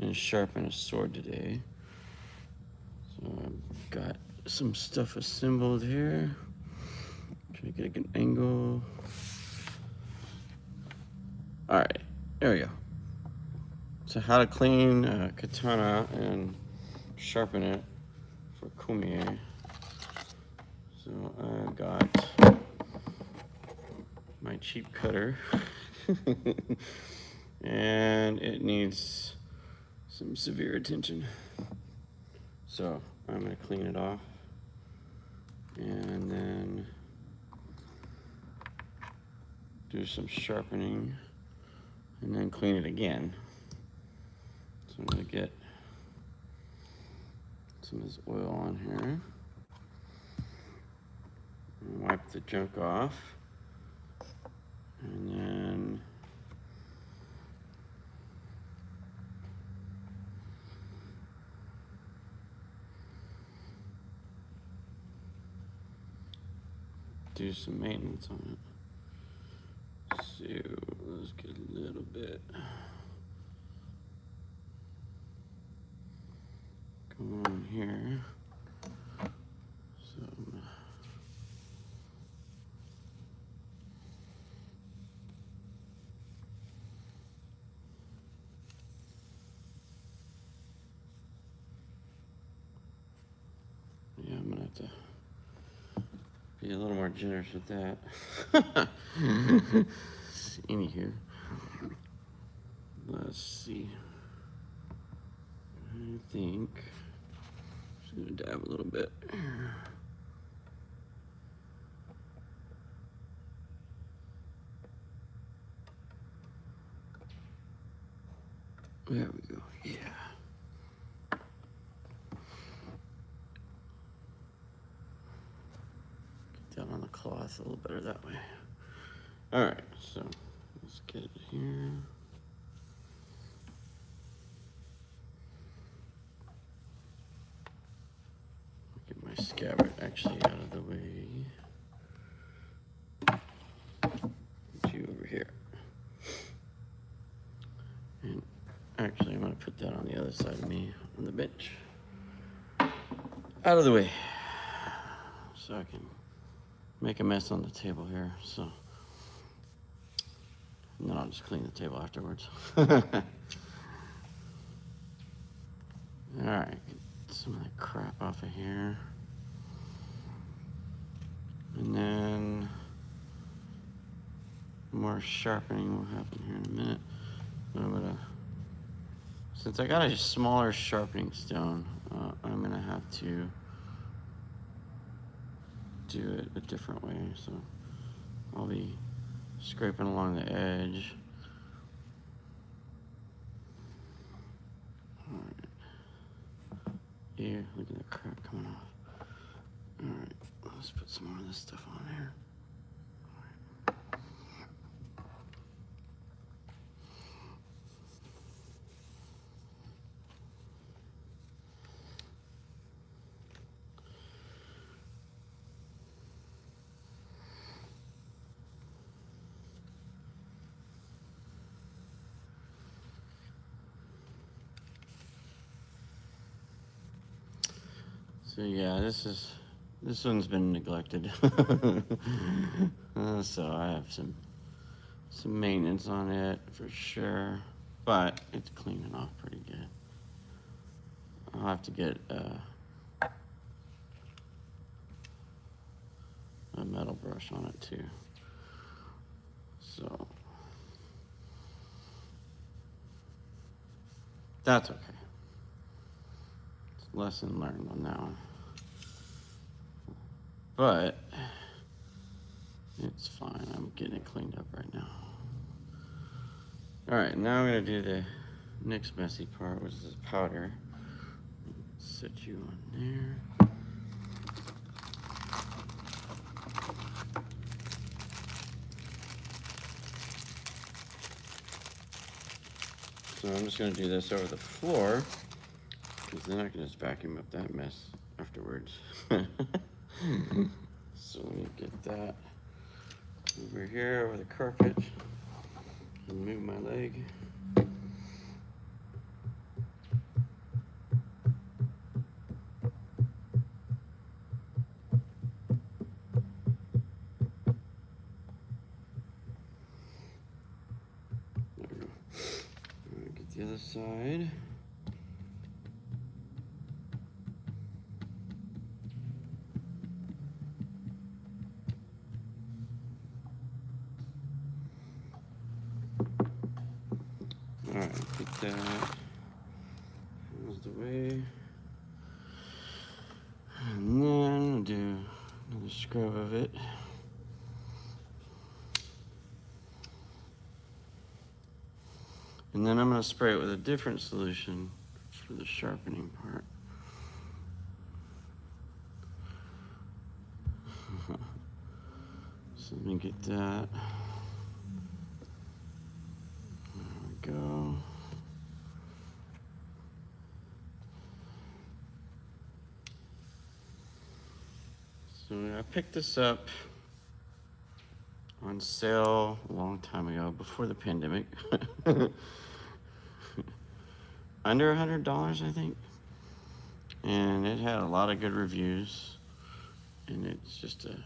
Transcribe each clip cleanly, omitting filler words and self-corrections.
and sharpen a sword today. So I've got some stuff assembled here. Try to get a good angle. All right, there we go. So how to clean a katana and sharpen it for Kummooyeh. So I've got my cheap cutter and it needs some severe attention. So I'm gonna clean it off and then do some sharpening and then clean it again. So I'm gonna get some of this oil on here and wipe the junk off, and then do some maintenance on it. So let's get a little bit going on here. So yeah, I'm gonna have to be a little more generous with that. Anywho, let's see. I think I'm just gonna dab a little bit. There we go. Yeah. Get down on the cloth a little better that way. All right, so let's get it here. Get my scabbard actually out of the way. Put you over here. And actually, I'm gonna put that on the other side of me on the bench. Out of the way. So I can make a mess on the table here, so. And then I'll just clean the table afterwards. All right, get some of that crap off of here. And then more sharpening will happen here in a minute. But I'm gonna, since I got a smaller sharpening stone, I'm gonna have to do it a different way. So I'll be scraping along the edge. All right. Ew, look at that crap coming off. All right, let's put some more of this stuff on here. So yeah, this one's been neglected. So I have some maintenance on it for sure, but it's cleaning off pretty good. I'll have to get a metal brush on it too. So that's okay. It's lesson learned on that one. But it's fine. I'm getting it cleaned up right now. All right, now I'm gonna do the next messy part, which is powder. Set you on there. So I'm just gonna do this over the floor, because then I can just vacuum up that mess afterwards. So let me get that over here over the carpet and move my leg. the other side. Alright, get that out of the way. And then I'll do another scrub of it. And then I'm going to spray it with a different solution for the sharpening part. So let me get that. There we go. So I picked this up on sale a long time ago, before the pandemic. Under $100, I think. And it had a lot of good reviews. And it's just a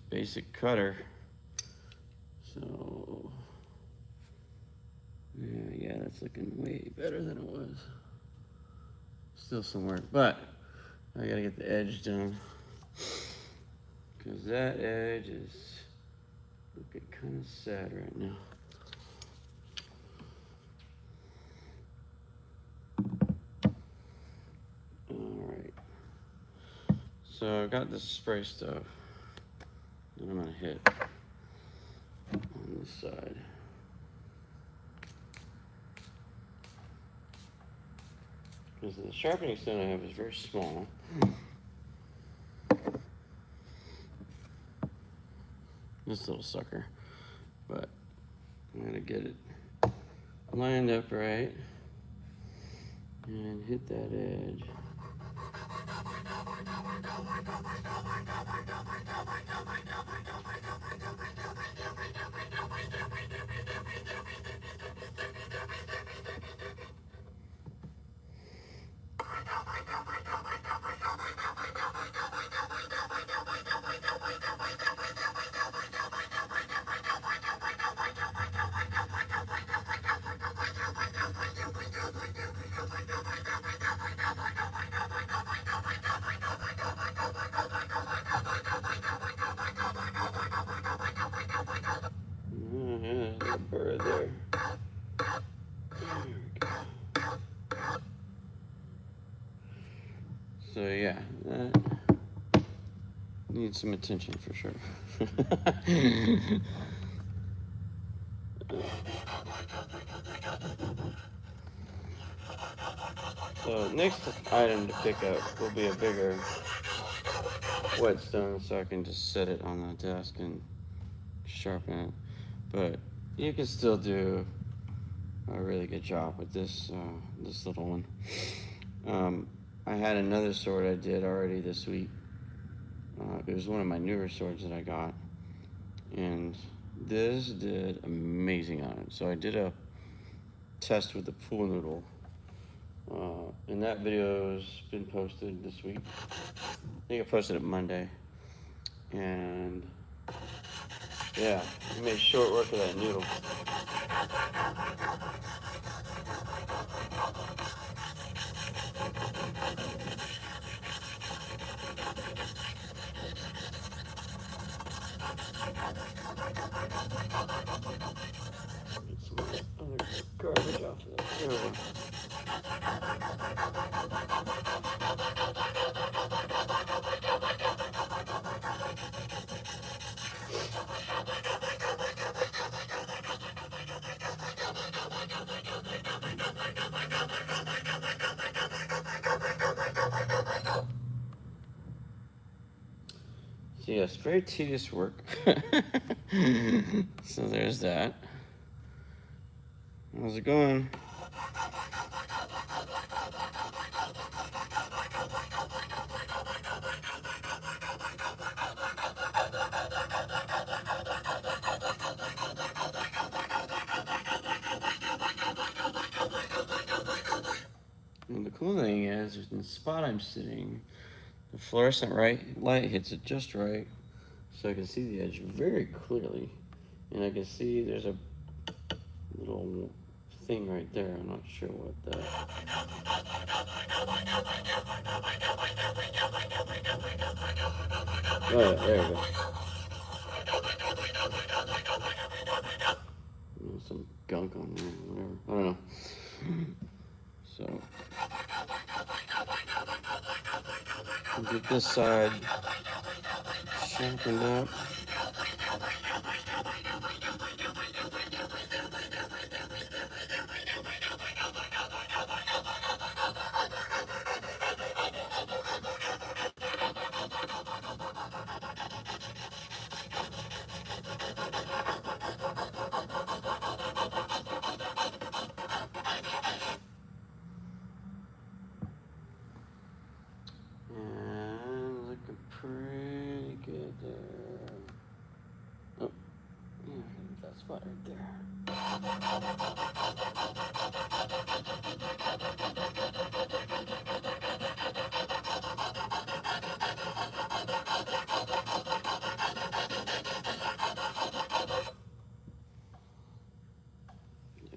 basic cutter. So yeah, that's looking way better than it was. Still some work, but I gotta get the edge done, because that edge is looking kind of sad right now. Alright, so I got this spray stuff that I'm gonna hit on this side. Because the sharpening stone I have is very small. This little sucker. But I'm gonna get it lined up right and hit that edge. There's a bird there. There we go. So yeah, that needs some attention for sure. So next item to pick up will be a bigger whetstone, so I can just set it on the desk and sharpen it. But you can still do a really good job with this this little one. I had another sword I did already this week. It was one of my newer swords that I got, and this did amazing on it. So I did a test with the pool noodle, and that video's been posted this week. I think I posted it Monday, and yeah, I made short work of that noodle. Get some other garbage off of that. There we go. So yes, very tedious work. So there's that. How's it going? And the cool thing is, in the spot I'm sitting, the fluorescent light hits it just right, so I can see the edge very clearly. And I can see there's a little thing right there. I'm not sure what that. Oh yeah, there you go. Some gunk on there, whatever. I don't know. So get this side sharpened up. And looking pretty good there. Oh, yeah, that spot right there.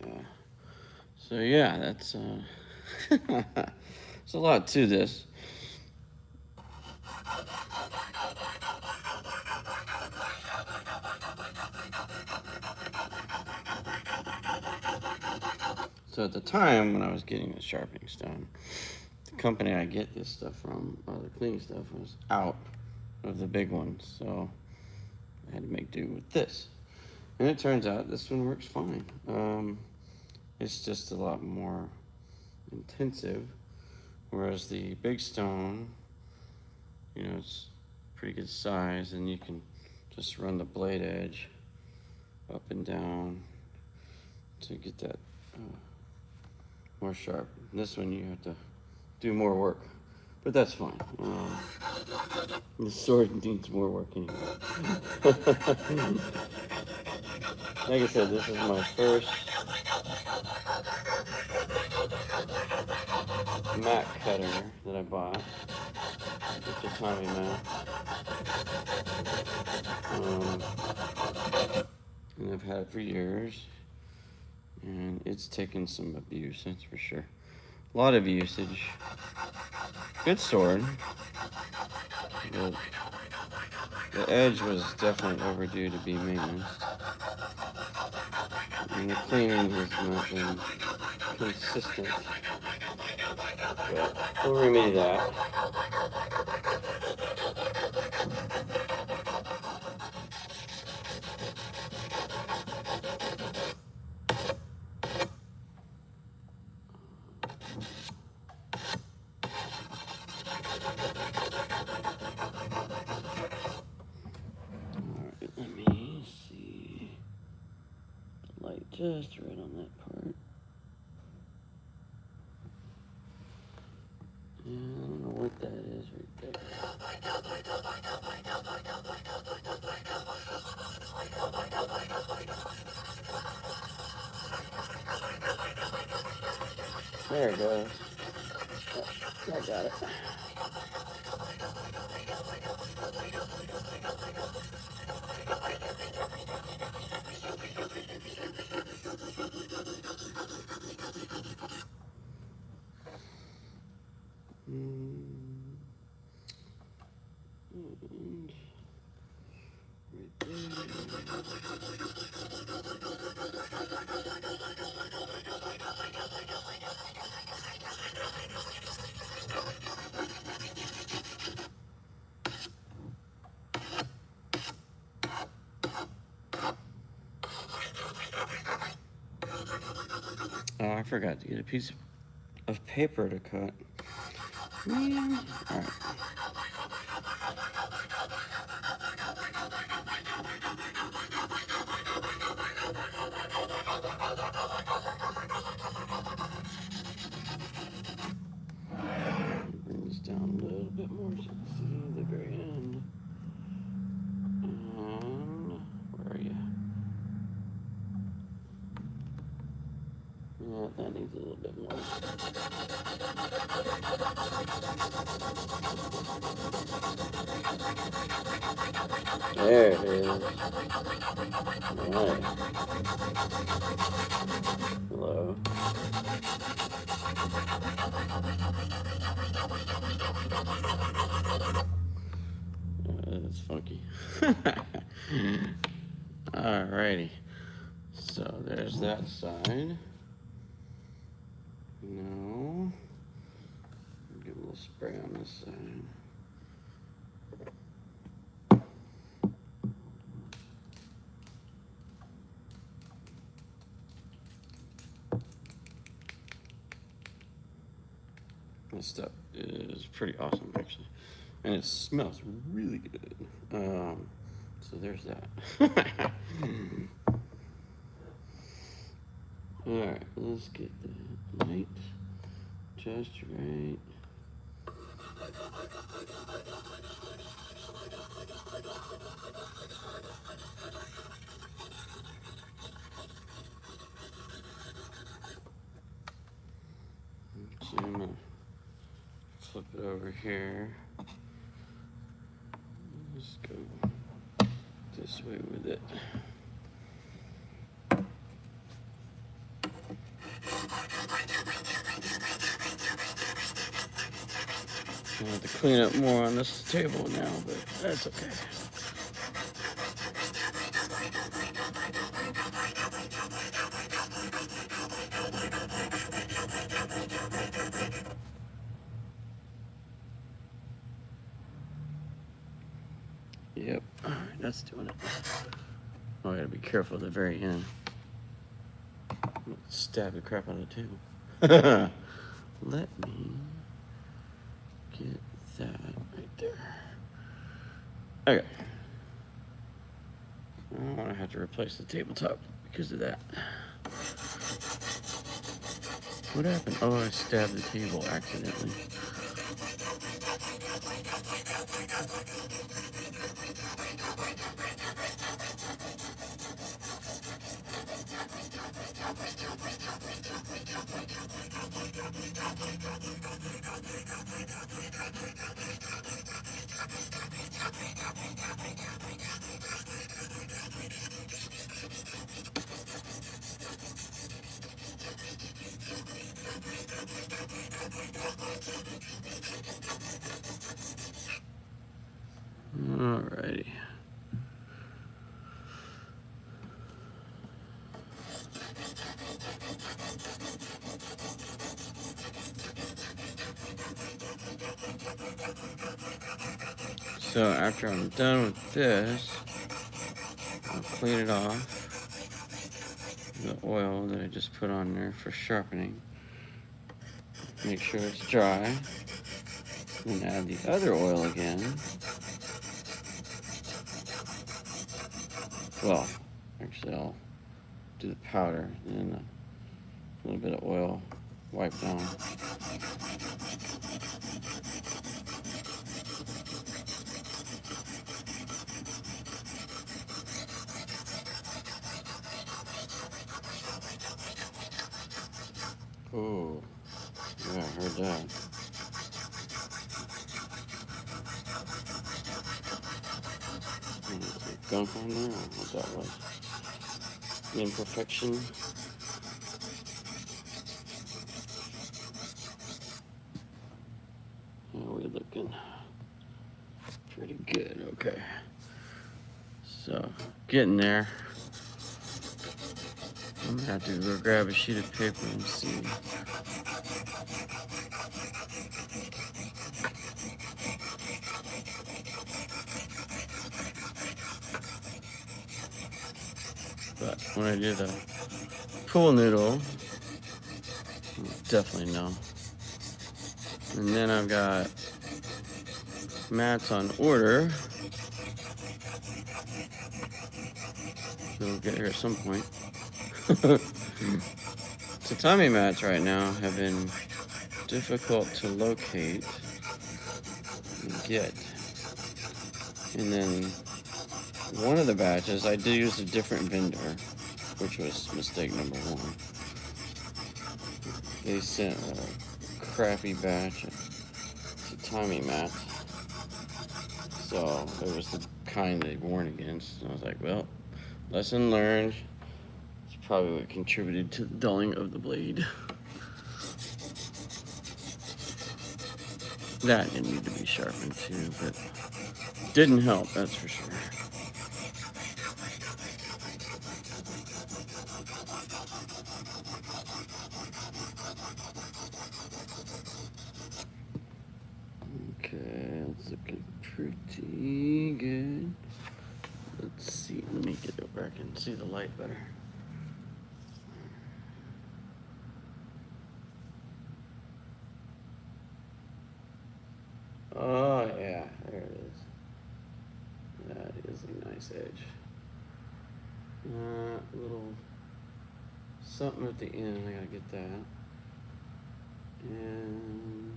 Yeah. So yeah, that's there's a lot to this. So at the time when I was getting the sharpening stone, the company I get this stuff from, or the cleaning stuff, was out of the big ones, so I had to make do with this. And it turns out this one works fine. It's just a lot more intensive, whereas the big stone, you know, it's pretty good size, and you can just run the blade edge up and down to get that more sharp. This one you have to do more work, but that's fine. The sword needs more work anyway. Like I said, this is my first mat cutter that I bought. It's a Katana mat. And I've had it for years. And it's taken some abuse, that's for sure. A lot of usage. Good sword. But the edge was definitely overdue to be maintenance. And the cleaning has not been consistent. But we'll remedy that. Alright, let me see. The light just right on that part. And I don't know what that is right there. There it goes. I got it. Oh, I forgot to get a piece of paper to cut. Man. All right. Bring this down a little bit more so you can see the very end. And where are you? That needs a little bit more. There it is. Alright. Hello. That's funky. Alrighty. So there's that side. Now, get a little spray on this side. This stuff is pretty awesome, actually, and it smells really good. So there's that. All right, let's get the light just right. So I'm gonna flip it over here. Let's go this way with it. I have to clean up more on this table now, but that's okay. Yep, all right, that's doing it. Oh, I gotta be careful at the very end. Stab the crap out of the table. Let me get that right there. Okay. I'm gonna have to replace the tabletop because of that. What happened? Oh, I stabbed the table accidentally. Alrighty. So after I'm done with this, I'll clean it off. The oil that I just put on there for sharpening. Make sure it's dry. And add the other oil again. Well, actually I'll do the powder and then a little bit of oil wipe down. Oh, yeah, I heard that. Gunk on there, or what that was? Imperfection. How are we looking? Pretty good, okay. So, getting there. I'm gonna have to go grab a sheet of paper and see. But when I do the pool noodle, definitely no. And then I've got mats on order. They'll get here at some point. Tatami mats right now have been difficult to locate and get. And then one of the batches, I did use a different vendor, which was mistake number one. they sent a crappy batch of tatami mats. So it was the kind they warned against. And I was like, well, lesson learned. It's probably what contributed to the dulling of the blade. That didn't need to be sharpened too, but didn't help, that's for sure. Okay, it's looking pretty good. Let's see, let me get it where I can see the light better. Oh yeah, there it is. That is a nice edge. A little something at the end, I gotta get that. And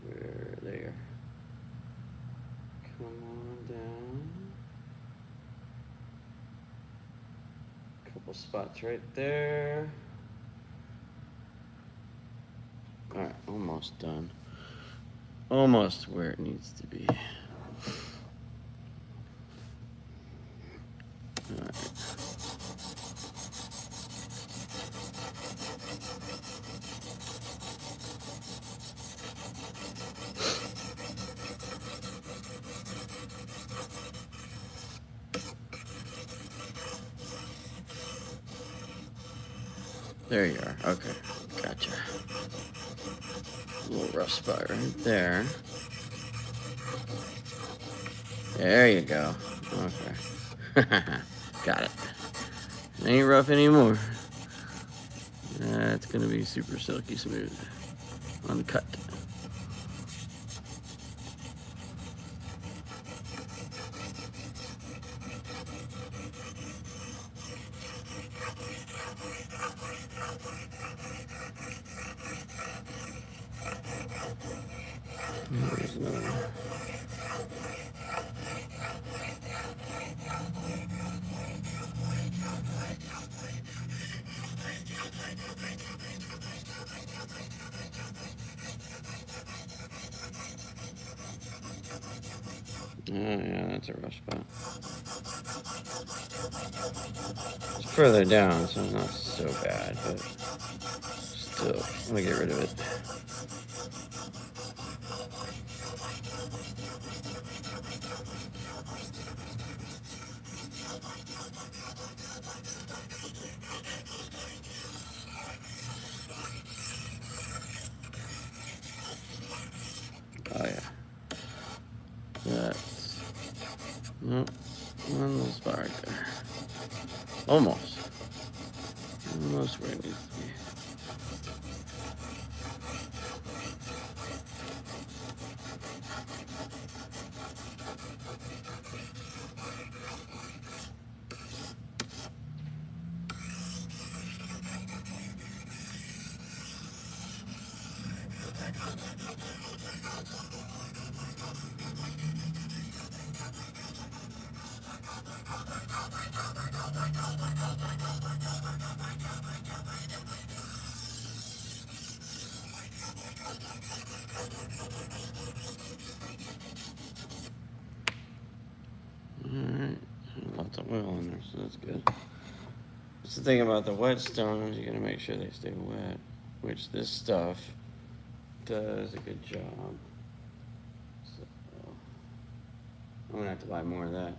where, there. Come on down. Couple spots right there. Alright, almost done. Almost where it needs to be. Alright. There you are. Okay, gotcha. A little rough spot right there. There you go. Okay. Got it. Ain't rough anymore. It's gonna be super silky smooth. Uncut. There's another one. Oh yeah, that's a rough spot. It's further down, so it's not so bad, but still, I'm gonna get rid of it. Oh yeah. That's, nope, one little spot right there. Almost. Almost where it needs to be. Alright, lots of oil in there, so that's good. That's the thing about the whetstones, you gotta make sure they stay wet, which this stuff does a good job. So, I'm gonna have to buy more of that,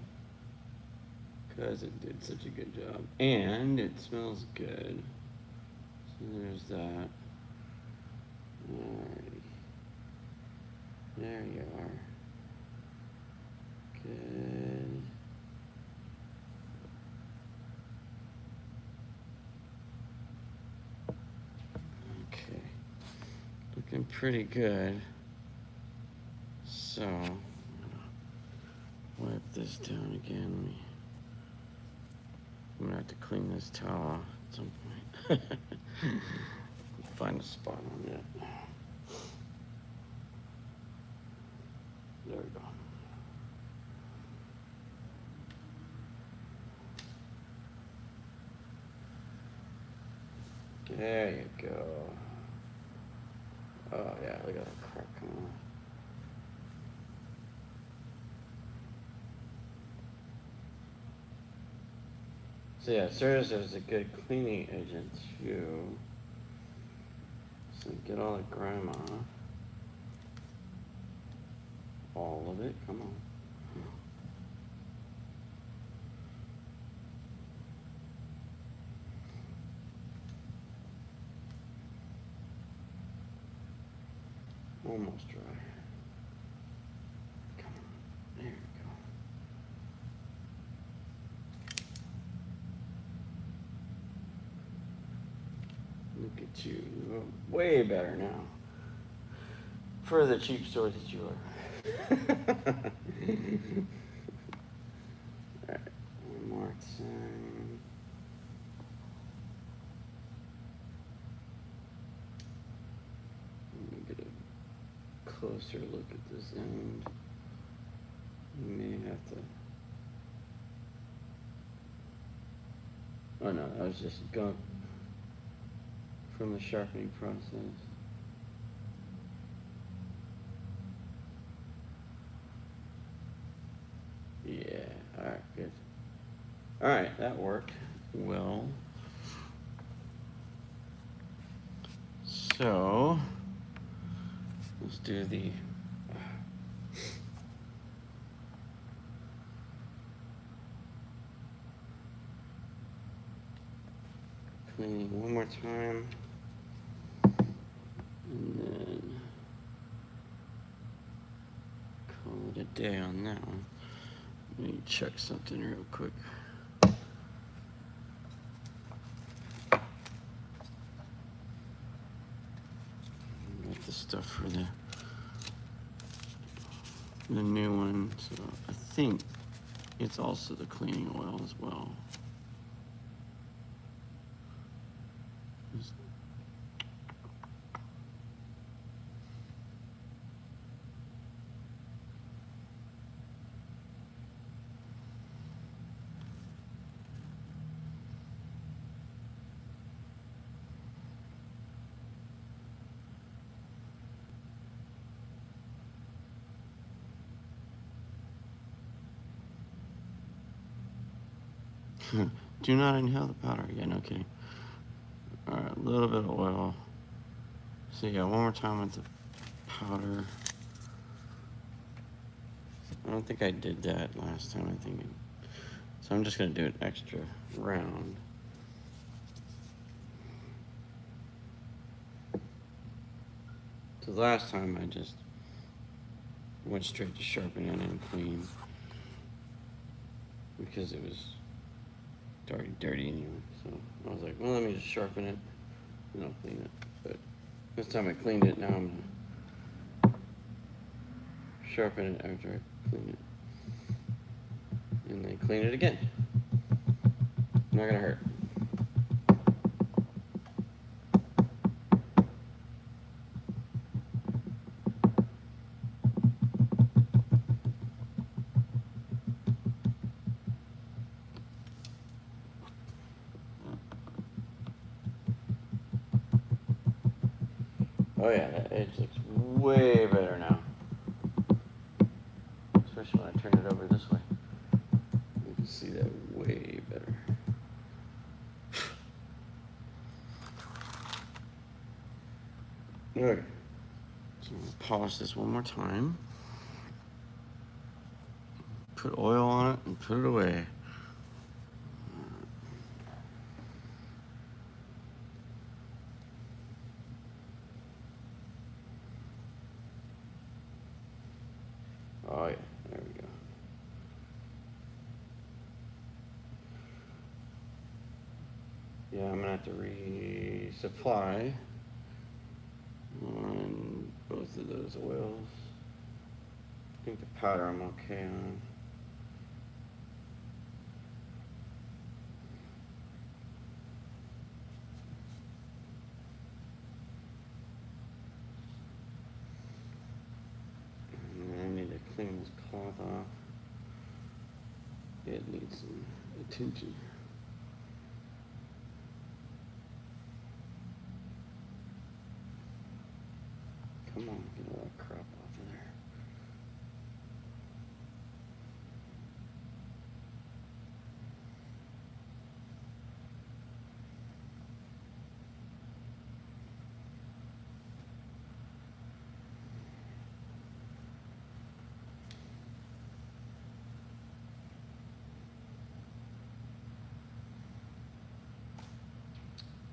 because it did such a good job. And it smells good. So there's that. Alrighty. There you are. Good. Okay. Looking pretty good. So, wipe this down again. I'm gonna have to clean this towel at some point. Find a spot on it. There we go. There you go. Oh yeah, look at that crack coming off. So yeah, it serves as a good cleaning agent too. So get all the grime off. All of it, come on. Almost dry. Come on, there we go. Look at you, you're way better now. For the cheap store that you are. Alright, one more time. Let me get a closer look at this end. You may have to. Oh no, that was just gunk from the sharpening process. Yeah, alright, good. Alright, that worked well. So, let's do the cleaning one more time. And then call it a day on that one. Let me check something real quick. Got the stuff for the new one, so I think it's also the cleaning oil as well. Do not inhale the powder. Yeah, no kidding. Alright, a little bit of oil. So yeah, one more time with the powder. I don't think I did that last time, I think. So I'm just gonna do an extra round. So last time I just went straight to sharpen and clean because it was already dirty anyway. So I was like, well, let me just sharpen it and I'll clean it. But this time I cleaned it, now I'm gonna sharpen it after I clean it. And then clean it again. Not gonna hurt. Oh yeah, that edge looks way better now. Especially when I turn it over this way. You can see that way better. Okay, so I'm gonna polish this one more time. Put oil on it and put it away. Oh yeah, there we go. Yeah, I'm gonna have to resupply on both of those oils. I think the powder I'm okay on. And I need to clean this cloth off. It needs some attention. Come on, get all that crap off of there.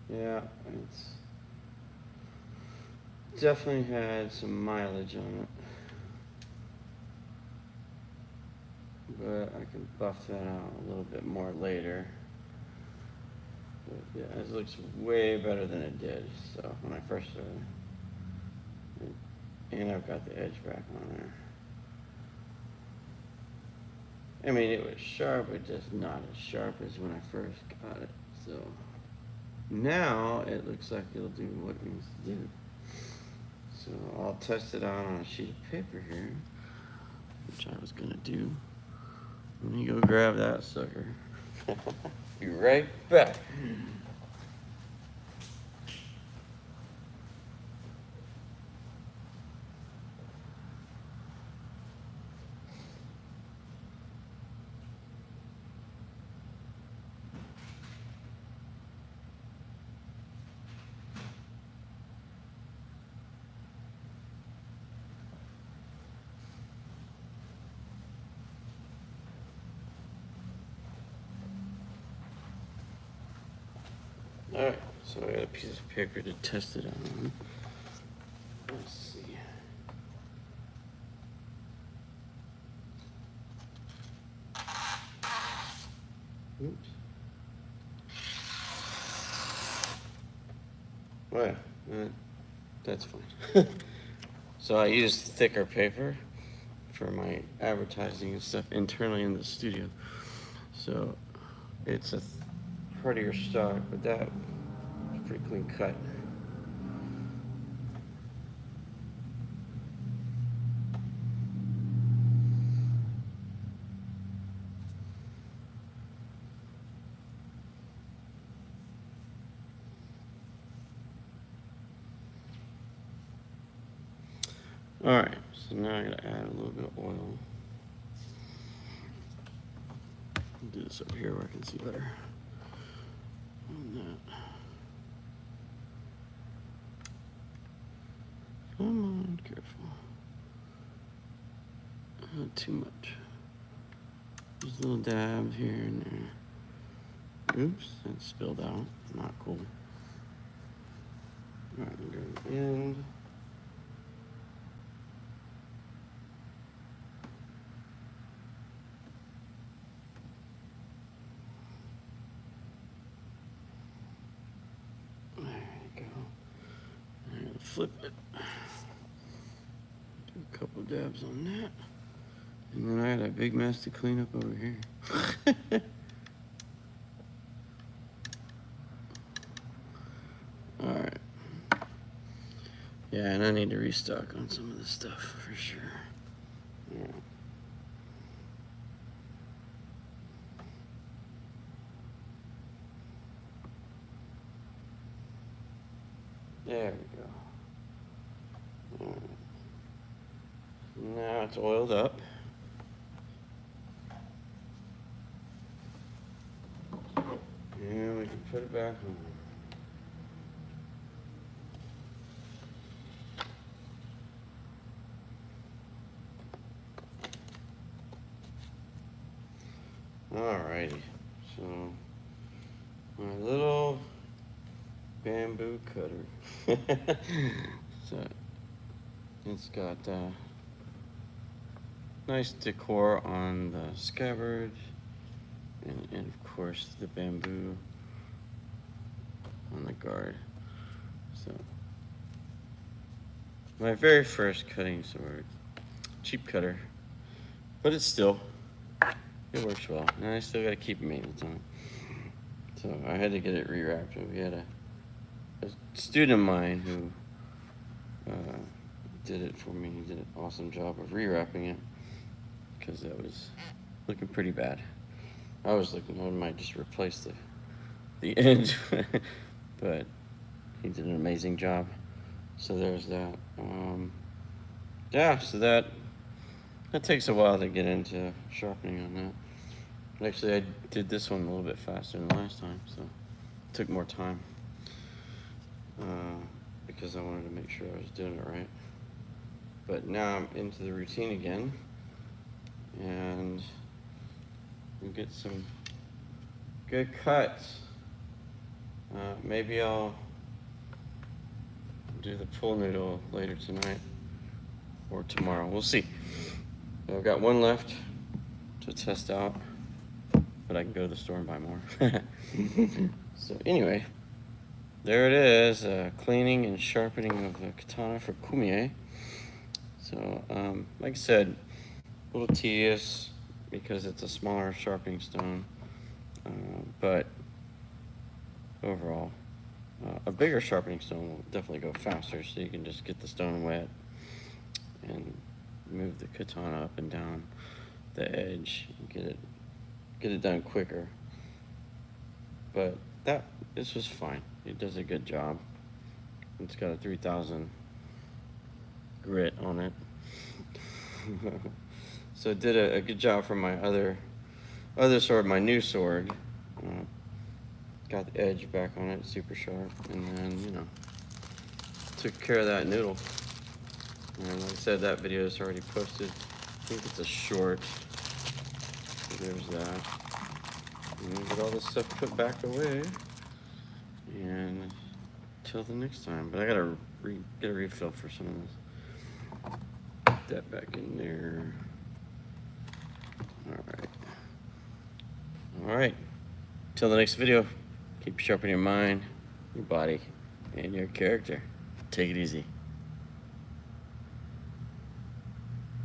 Yeah, it's definitely had some mileage on it. But I can buff that out a little bit more later. But yeah, it looks way better than it did. So when I first started, and I've got the edge back on there. I mean, it was sharp, but just not as sharp as when I first got it. So now it looks like it'll do what it needs to do. So I'll test it out on a sheet of paper here, which I was gonna do. Let me go grab that sucker. Be right back. Alright, so I got a piece of paper to test it on. Let's see. Oops. Well, that's fine. So I use thicker paper for my advertising and stuff internally in the studio. So it's a prettier stock, but that is pretty clean cut. Alright, so now I gotta add a little bit of oil. I'll do this up here where I can see better. On that. Come on, careful. Not too much. Just little dabs here and there. Oops, that spilled out. Not cool. Alright, go to the end. Flip it. Do a couple dabs on that. And then I had a big mess to clean up over here. Alright. Yeah, and I need to restock on some of this stuff for sure. Yeah. There we go. Now it's oiled up. And we can put it back on. Alrighty. So my little bamboo cutter. So it's got nice decor on the scabbard and of course the bamboo on the guard. So my very first cutting sword, cheap cutter, but it works well, and I still got to keep maintenance on it. So I had to get it rewrapped. We had a student of mine who did it for me. He did an awesome job of rewrapping it because that was looking pretty bad. I was looking, I might just replace the end, but he did an amazing job. So there's that. yeah, so that takes a while to get into sharpening on that. Actually, I did this one a little bit faster than last time, so it took more time because I wanted to make sure I was doing it right. But now I'm into the routine again, and we get some good cuts. Maybe I'll do the pull noodle later tonight or tomorrow. We'll see. I've got one left to test out, but I can go to the store and buy more. So anyway, there it is, cleaning and sharpening of the katana for Kummooyeh. So like I said, a little tedious because it's a smaller sharpening stone, but overall, a bigger sharpening stone will definitely go faster, so you can just get the stone wet and move the katana up and down the edge and get it done quicker. But this was fine. It does a good job. It's got a 3000 grit on it. So it did a good job for my other sword, my new sword. Got the edge back on it, super sharp, and then, you know, took care of that noodle. And like I said, that video is already posted. I think it's a short. So there's that. And get all this stuff put back away. And till the next time. But I gotta get a refill for some of this. Put that back in there. Alright. Alright. Till the next video, keep sharpening your mind, your body, and your character. Take it easy.